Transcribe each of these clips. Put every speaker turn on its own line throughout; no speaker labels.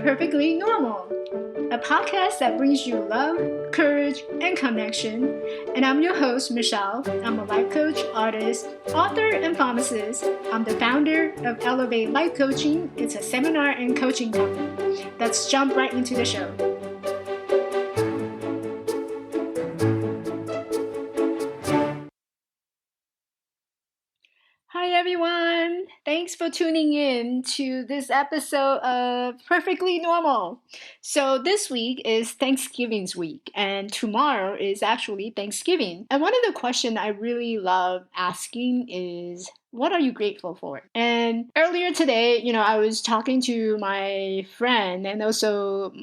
Perfectly Normal, a podcast that brings you love, courage, and connection. And I'm your host, Michelle. I'm a life coach, artist, author, and pharmacist. I'm the founder of Elevate Life Coaching. It's a seminar and coaching company. Let's jump right into the show. Hi, everyone. Thanks for tuning in to this episode of Perfectly Normal. So, this week is Thanksgiving's week, and tomorrow is actually Thanksgiving. And one of the questions I really love asking is, what are you grateful for? And earlier today, I was talking to my friend and also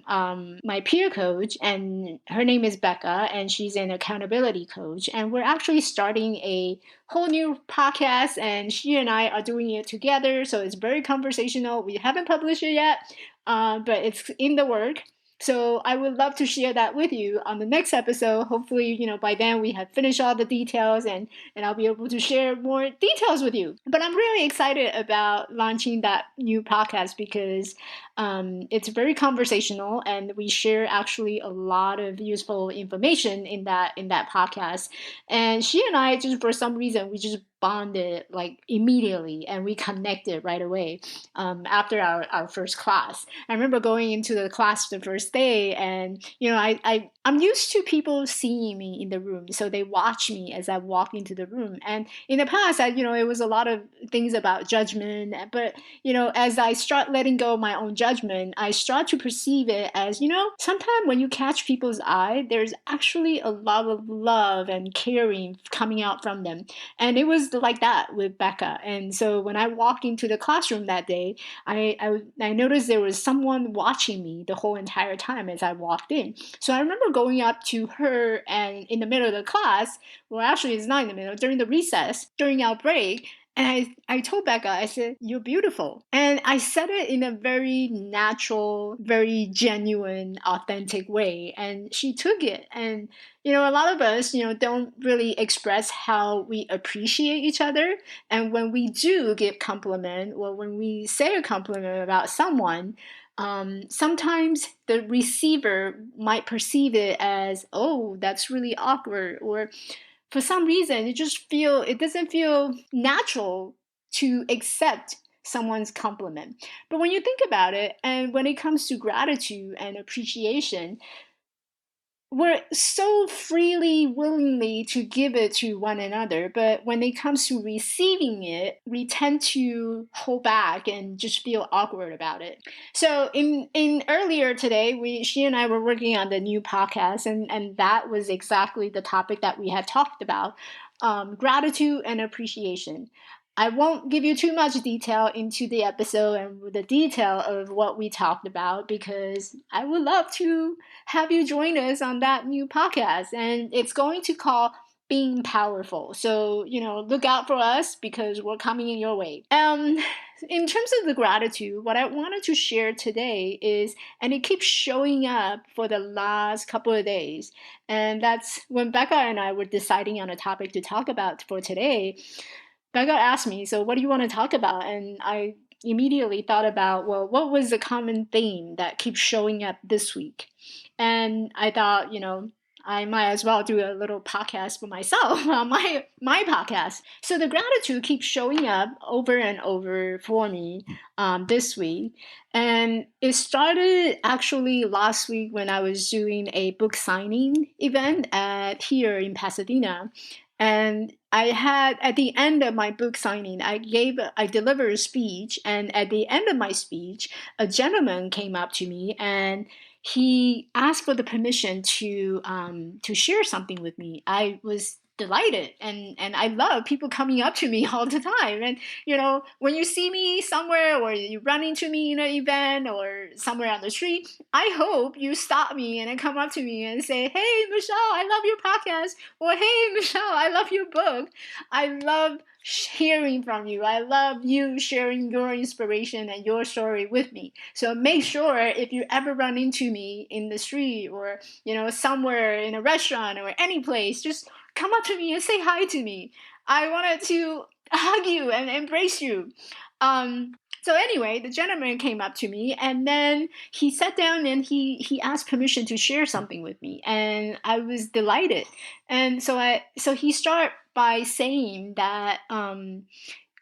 my peer coach, and her name is Becca, and she's an accountability coach. And we're actually starting a whole new podcast, and she and I are doing it together. So it's very conversational. We haven't published it yet, but it's in the work. So I would love to share that with you on the next episode. Hopefully, by then we have finished all the details and I'll be able to share more details with you. But I'm really excited about launching that new podcast because it's very conversational and we share actually a lot of useful information in that podcast. And she and I just for some reason we just bonded like immediately and we connected right away after our first class. I remember going into the class the first day and I'm used to people seeing me in the room, so they watch me as I walk into the room. And in the past it was a lot of things about judgment, but as I start letting go of my own judgment, I start to perceive it as sometimes when you catch people's eye, there's actually a lot of love and caring coming out from them. And it was like that with Becca. And so when I walked into the classroom that day, I noticed there was someone watching me the whole entire time as I walked in. So I remember going up to her and in the middle of the class, well, actually it's not in the middle, during the recess, during our break, and I told Becca, I said, "You're beautiful." And I said it in a very natural, very genuine, authentic way. And she took it. And, a lot of us, don't really express how we appreciate each other. And when we do give compliment or when we say a compliment about someone, sometimes the receiver might perceive it as, oh, that's really awkward, or for some reason it doesn't feel natural to accept someone's compliment. But when you think about it, and when it comes to gratitude and appreciation, we're so freely willingly to give it to one another, but when it comes to receiving it, we tend to hold back and just feel awkward about it. So in earlier today, she and I were working on the new podcast, and that was exactly the topic that we had talked about, gratitude and appreciation. I won't give you too much detail into the episode and the detail of what we talked about because I would love to have you join us on that new podcast. And it's going to call Being Powerful. So, look out for us because we're coming in your way. In terms of the gratitude, what I wanted to share today is, and it keeps showing up for the last couple of days, and that's when Becca and I were deciding on a topic to talk about for today. Becca asked me, so what do you want to talk about? And I immediately thought about, well, what was the common theme that keeps showing up this week? And I thought, I might as well do a little podcast for myself, my podcast. So the gratitude keeps showing up over and over for me this week. And it started actually last week when I was doing a book signing event here in Pasadena. And I had at the end of my book signing, I delivered a speech, and at the end of my speech, a gentleman came up to me and he asked for the permission to share something with me. I was delighted, and I love people coming up to me all the time. And when you see me somewhere or you run into me in an event or somewhere on the street, I hope you stop me and then come up to me and say, "Hey, Michelle, I love your podcast," or "Hey, Michelle, I love your book." I love hearing from you. I love you sharing your inspiration and your story with me. So make sure if you ever run into me in the street or somewhere in a restaurant or any place, just come up to me and say hi to me. I wanted to hug you and embrace you. So anyway, the gentleman came up to me and then he sat down and he asked permission to share something with me, and I was delighted. And so he started by saying that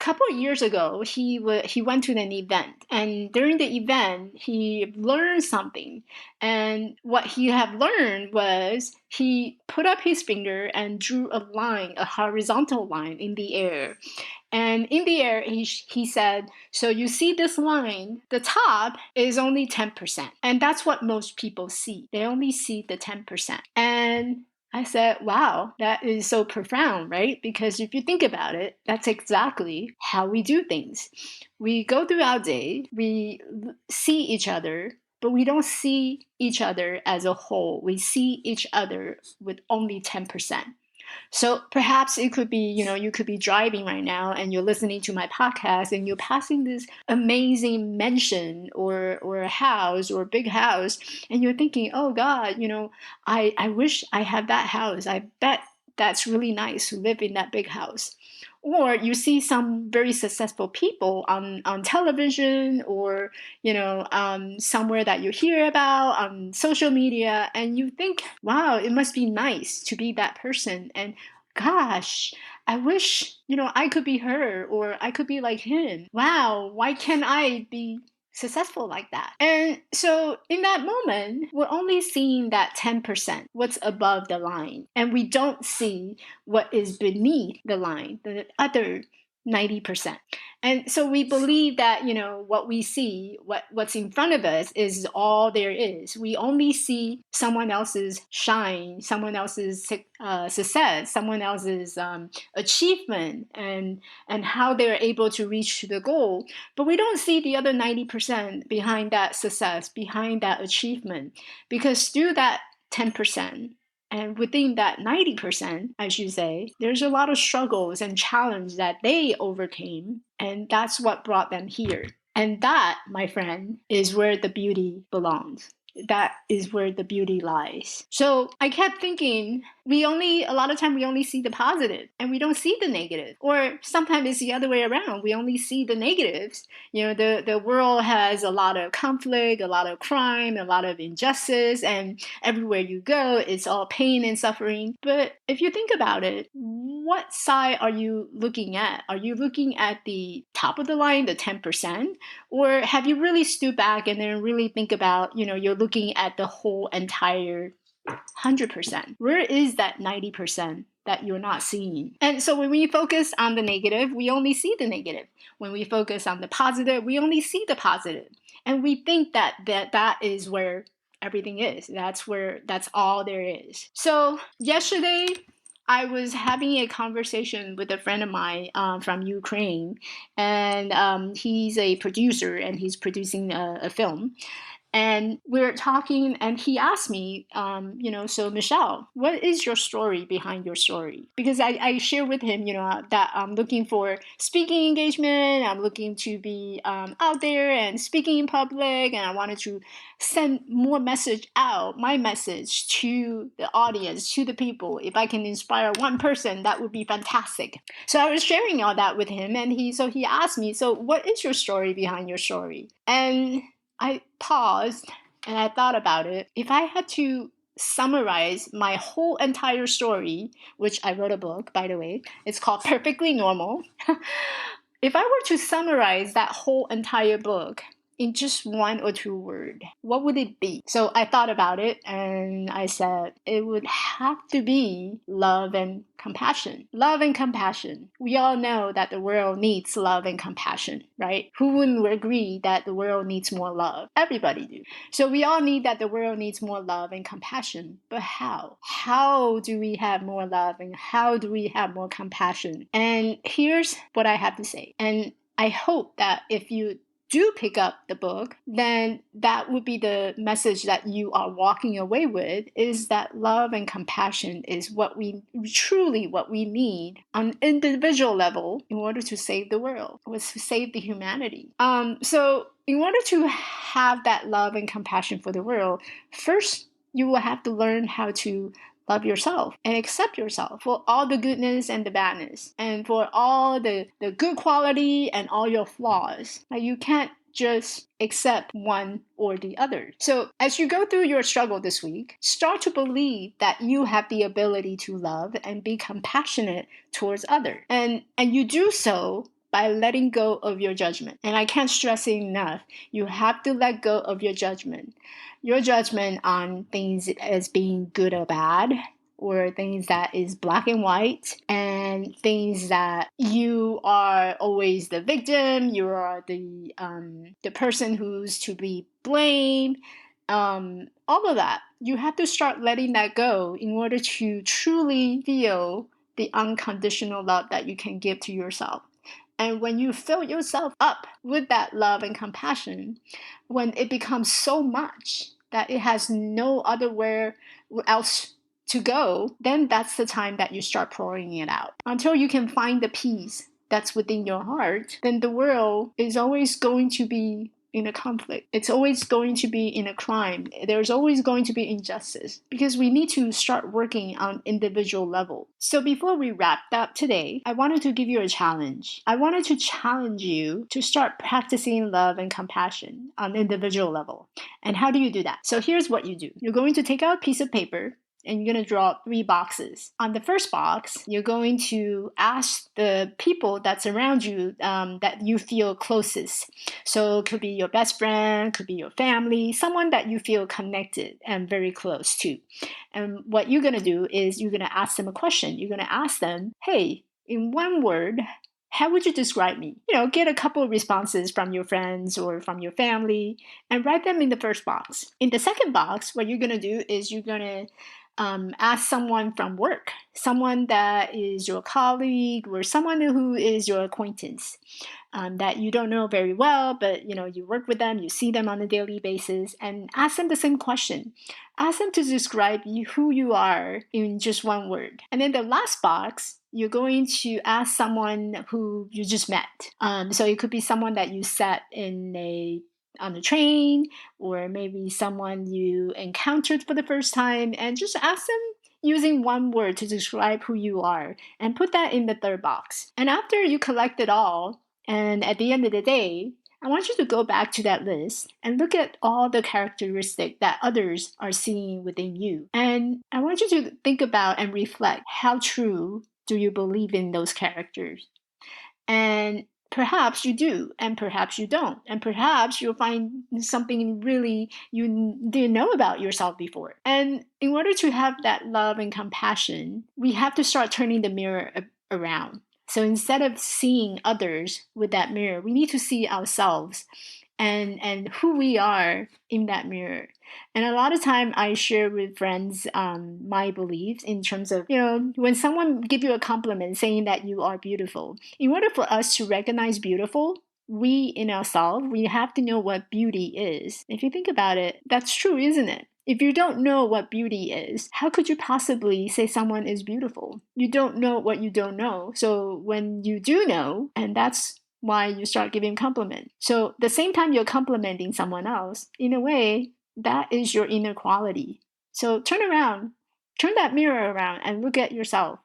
couple of years ago, he went to an event, and during the event, he learned something. And what he had learned was he put up his finger and drew a line, a horizontal line in the air. And in the air, he said, "So you see this line, the top is only 10%." And that's what most people see. They only see the 10%. And I said, wow, that is so profound, right? Because if you think about it, that's exactly how we do things. We go through our day, we see each other, but we don't see each other as a whole. We see each other with only 10%. So perhaps it could be, you could be driving right now and you're listening to my podcast and you're passing this amazing mansion or a house or a big house, and you're thinking, oh God, I wish I had that house. I bet that's really nice to live in that big house. Or you see some very successful people on television, or somewhere that you hear about on social media, and you think, wow, it must be nice to be that person. And gosh, I wish I could be her, or I could be like him. Wow, why can't I be successful like that? And so in that moment, we're only seeing that 10%, what's above the line, and we don't see what is beneath the line, the other 90%. And so we believe that, what we see, what's in front of us is all there is. We only see someone else's shine, someone else's success, someone else's achievement, and how they're able to reach the goal. But we don't see the other 90% behind that success, behind that achievement, because through that 10%, and within that 90%, I should say, there's a lot of struggles and challenges that they overcame. And that's what brought them here. And that, my friend, is where the beauty belongs. That is where the beauty lies. So I kept thinking, a lot of time we only see the positive and we don't see the negative. Or sometimes it's the other way around. We only see the negatives. The world has a lot of conflict, a lot of crime, a lot of injustice, and everywhere you go, it's all pain and suffering. But if you think about it, what side are you looking at? Are you looking at the top of the line, the 10%? Or have you really stood back and then really think about, you're looking at the whole entire 100%? Where is that 90% that you're not seeing? And so when we focus on the negative, we only see the negative. When we focus on the positive, we only see the positive. And we think that is where everything is. That's all there is. So yesterday, I was having a conversation with a friend of mine from Ukraine, and he's a producer and he's producing a film. And we're talking, and he asked me, so Michelle, what is your story behind your story? Because I share with him, that I'm looking for speaking engagement. I'm looking to be out there and speaking in public, and I wanted to send more message out, my message to the audience, to the people. If I can inspire one person, that would be fantastic. So I was sharing all that with him, and he asked me, so what is your story behind your story? And I paused and I thought about it. If I had to summarize my whole entire story, which I wrote a book, by the way, it's called Perfectly Normal. If I were to summarize that whole entire book in just one or two words, what would it be? So I thought about it and I said it would have to be love and compassion. Love and compassion. We all know that the world needs love and compassion, right? Who wouldn't agree that the world needs more love? Everybody do. So we all need that the world needs more love and compassion. But how? How do we have more love and how do we have more compassion? And here's what I have to say. And I hope that if you do pick up the book, then that would be the message that you are walking away with, is that love and compassion is what we need on an individual level in order to save the world, or to save the humanity. So in order to have that love and compassion for the world, first you will have to learn how to love yourself and accept yourself for all the goodness and the badness, and for all the good quality and all your flaws. Like, you can't just accept one or the other. So as you go through your struggle this week, start to believe that you have the ability to love and be compassionate towards others. And you do so by letting go of your judgment. And I can't stress it enough. You have to let go of your judgment. Your judgment on things as being good or bad, or things that is black and white, and things that you are always the victim, you are the person who's to be blamed, all of that. You have to start letting that go in order to truly feel the unconditional love that you can give to yourself. And when you fill yourself up with that love and compassion, when it becomes so much that it has no other where else to go, then that's the time that you start pouring it out. Until you can find the peace that's within your heart, then the world is always going to be in a conflict. It's always going to be in a crime. There's always going to be injustice, because we need to start working on individual level. So before we wrap up today, I wanted to give you a challenge. I wanted to challenge you to start practicing love and compassion on individual level. And how do you do that? So here's what you do. You're going to take out a piece of paper, and you're going to draw 3 boxes. On the first box, you're going to ask the people that's around you that you feel closest. So it could be your best friend, could be your family, someone that you feel connected and very close to. And what you're going to do is you're going to ask them a question. You're going to ask them, hey, in one word, how would you describe me? Get a couple of responses from your friends or from your family and write them in the first box. In the second box, what you're going to do is you're going to ask someone from work, someone that is your colleague or someone who is your acquaintance that you don't know very well, but you work with them, you see them on a daily basis, and ask them the same question. Ask them to describe who you are in just one word. And then the last box, you're going to ask someone who you just met. So it could be someone that you sat on the train, or maybe someone you encountered for the first time, and just ask them using one word to describe who you are, and put that in the third box. And after you collect it all, and at the end of the day, I want you to go back to that list and look at all the characteristics that others are seeing within you. And I want you to think about and reflect, how true do you believe in those characters? And perhaps you do, and perhaps you don't. And perhaps you'll find something really you didn't know about yourself before. And in order to have that love and compassion, we have to start turning the mirror around. So instead of seeing others with that mirror, we need to see ourselves and who we are in that mirror. And a lot of time I share with friends my beliefs in terms of, when someone give you a compliment saying that you are beautiful, in order for us to recognize beautiful, we in ourselves, we have to know what beauty is. If you think about it, that's true, isn't it? If you don't know what beauty is, how could you possibly say someone is beautiful? You don't know what you don't know. So when you do know, and that's why you start giving compliment. So the same time you're complimenting someone else, in a way, that is your inner quality. So turn around, turn that mirror around and look at yourself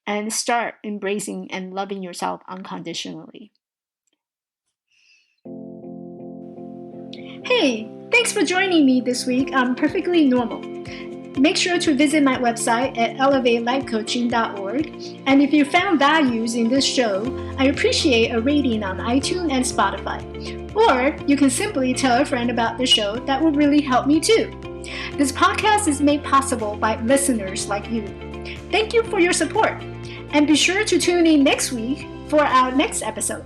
and start embracing and loving yourself unconditionally. Hey, thanks for joining me this week on Perfectly Normal. Make sure to visit my website at elevatelifecoaching.org. And if you found values in this show, I appreciate a rating on iTunes and Spotify. Or you can simply tell a friend about the show. That would really help me too. This podcast is made possible by listeners like you. Thank you for your support. And be sure to tune in next week for our next episode.